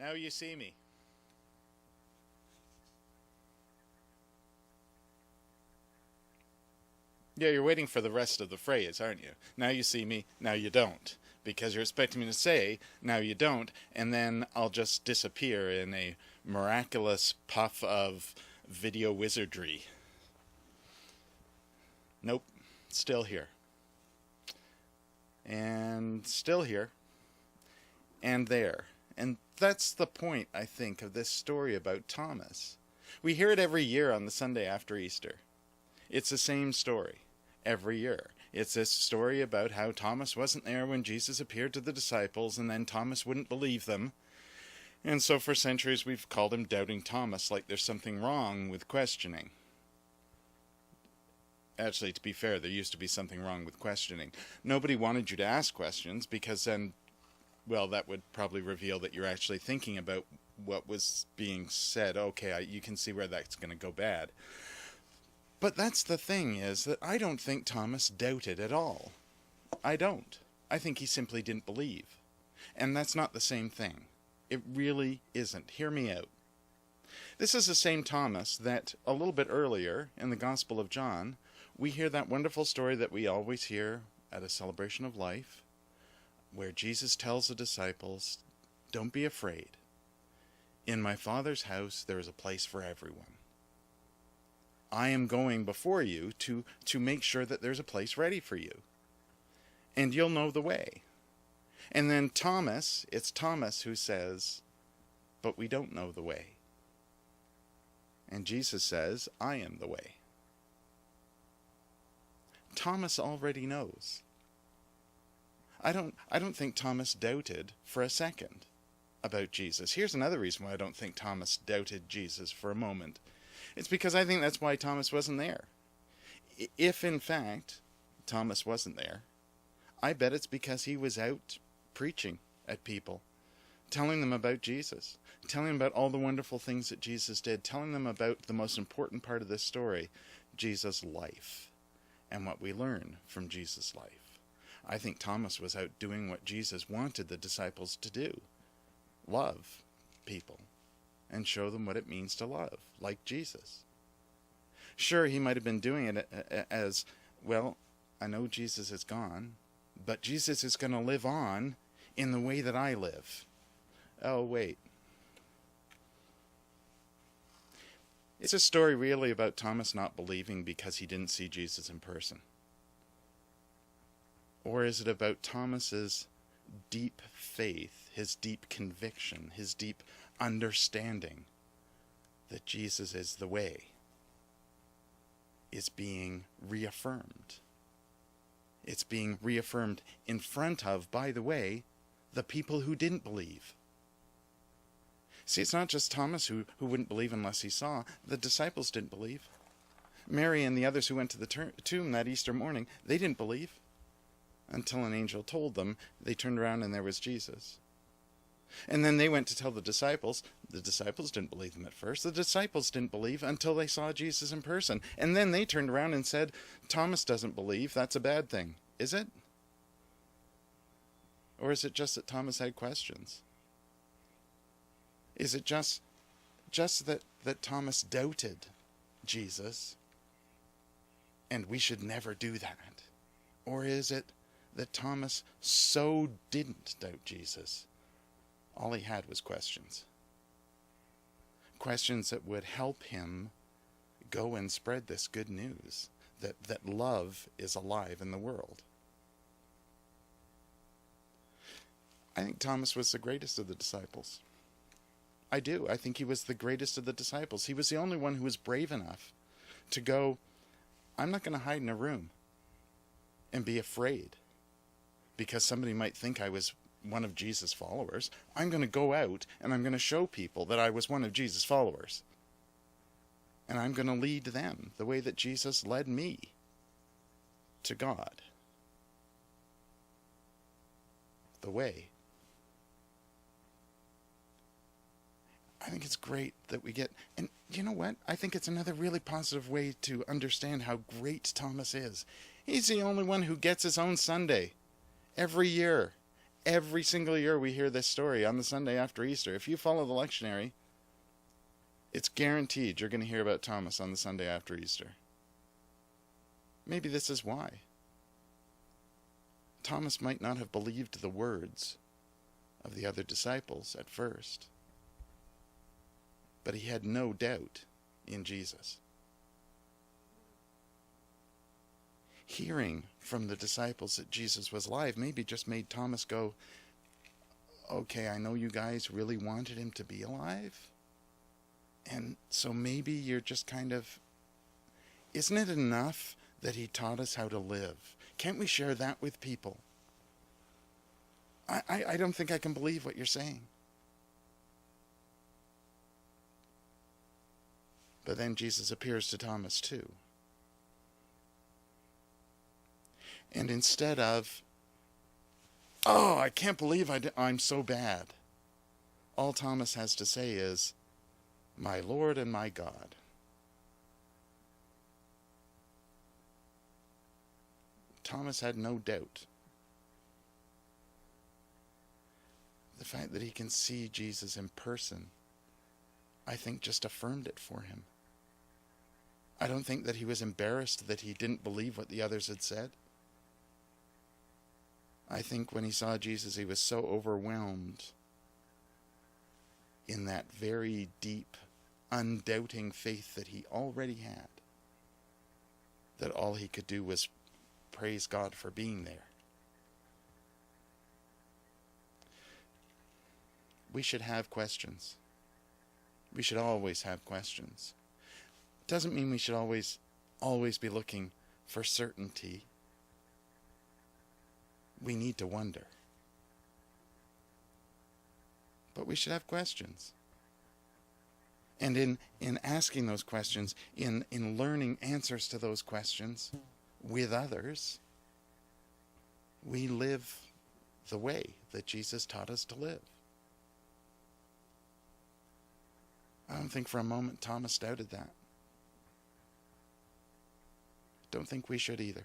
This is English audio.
Now you see me. Yeah, you're waiting for the rest of the phrase, aren't you? Now you see me, now you don't. Because you're expecting me to say, now you don't, and then I'll just disappear in a miraculous puff of video wizardry. Nope, still here. And still here. And there. And that's the point, I think, of this story about Thomas. We hear it every year on the Sunday after Easter. It's the same story every year. It's this story about how Thomas wasn't there when Jesus appeared to the disciples, and then Thomas wouldn't believe them. And so for centuries we've called him Doubting Thomas, like there's something wrong with questioning. Actually, to be fair, there used to be something wrong with questioning. Nobody wanted you to ask questions because then, well, that would probably reveal that you're actually thinking about what was being said. Okay, you can see where that's going to go bad. But that's the thing, is that I don't think Thomas doubted at all. I don't. I think he simply didn't believe. And that's not the same thing. It really isn't. Hear me out. This is the same Thomas that a little bit earlier in the Gospel of John, we hear that wonderful story that we always hear at a celebration of life, where Jesus tells the disciples, don't be afraid. In my Father's house there is a place for everyone. I am going before you to make sure that there's a place ready for you. And you'll know the way. And then it's Thomas who says, but we don't know the way. And Jesus says, I am the way. Thomas already knows. I don't think Thomas doubted for a second about Jesus. Here's another reason why I don't think Thomas doubted Jesus for a moment. It's because I think that's why Thomas wasn't there. If, in fact, Thomas wasn't there, I bet it's because he was out preaching at people, telling them about Jesus, telling them about all the wonderful things that Jesus did, telling them about the most important part of this story, Jesus' life, and what we learn from Jesus' life. I think Thomas was out doing what Jesus wanted the disciples to do. Love people and show them what it means to love, like Jesus. Sure, he might have been doing it as, well, I know Jesus is gone, but Jesus is going to live on in the way that I live. Oh, wait. It's a story really about Thomas not believing because he didn't see Jesus in person. Or is it about Thomas's deep faith, his deep conviction, his deep understanding that Jesus is the way, is being reaffirmed? It's being reaffirmed in front of, by the way, the people who didn't believe. See, it's not just Thomas who wouldn't believe unless he saw. The disciples didn't believe. Mary and the others who went to the tomb that Easter morning, they didn't believe. Until an angel told them, they turned around and there was Jesus. And then they went to tell the disciples. The disciples didn't believe them at first. The disciples didn't believe until they saw Jesus in person. And then they turned around and said, Thomas doesn't believe. That's a bad thing. Is it? Or is it just that Thomas had questions? Is it just that Thomas doubted Jesus and we should never do that? Or is it that Thomas so didn't doubt Jesus, all he had was questions? Questions that would help him go and spread this good news, that love is alive in the world. I think Thomas was the greatest of the disciples. I do. I think he was the greatest of the disciples. He was the only one who was brave enough to go, I'm not going to hide in a room and be afraid because somebody might think I was one of Jesus' followers. I'm going to go out and I'm going to show people that I was one of Jesus' followers. And I'm going to lead them the way that Jesus led me to God. The way. I think it's great that we get, and you know what? I think it's another really positive way to understand how great Thomas is. He's the only one who gets his own Sunday every year. Every single year we hear this story on the Sunday after Easter. If you follow the lectionary, it's guaranteed you're going to hear about Thomas on the Sunday after Easter. Maybe this is why. Thomas might not have believed the words of the other disciples at first, but he had no doubt in Jesus. Hearing from the disciples that Jesus was alive maybe just made Thomas go, okay, I know you guys really wanted him to be alive, and so maybe you're just kind of, isn't it enough that he taught us how to live? Can't we share that with people? I don't think I can believe what you're saying. But then Jesus appears to Thomas too. And instead of, oh, I can't believe I'm so bad, all Thomas has to say is, my Lord and my God. Thomas had no doubt. The fact that he can see Jesus in person, I think, just affirmed it for him. I don't think that he was embarrassed that he didn't believe what the others had said. I think when he saw Jesus, he was so overwhelmed in that very deep, undoubting faith that he already had, that all he could do was praise God for being there. We should have questions. We should always have questions. Doesn't mean we should always be looking for certainty. We need to wonder. But we should have questions. And in asking those questions, in learning answers to those questions with others, we live the way that Jesus taught us to live. I don't think for a moment Thomas doubted that. Don't think we should either.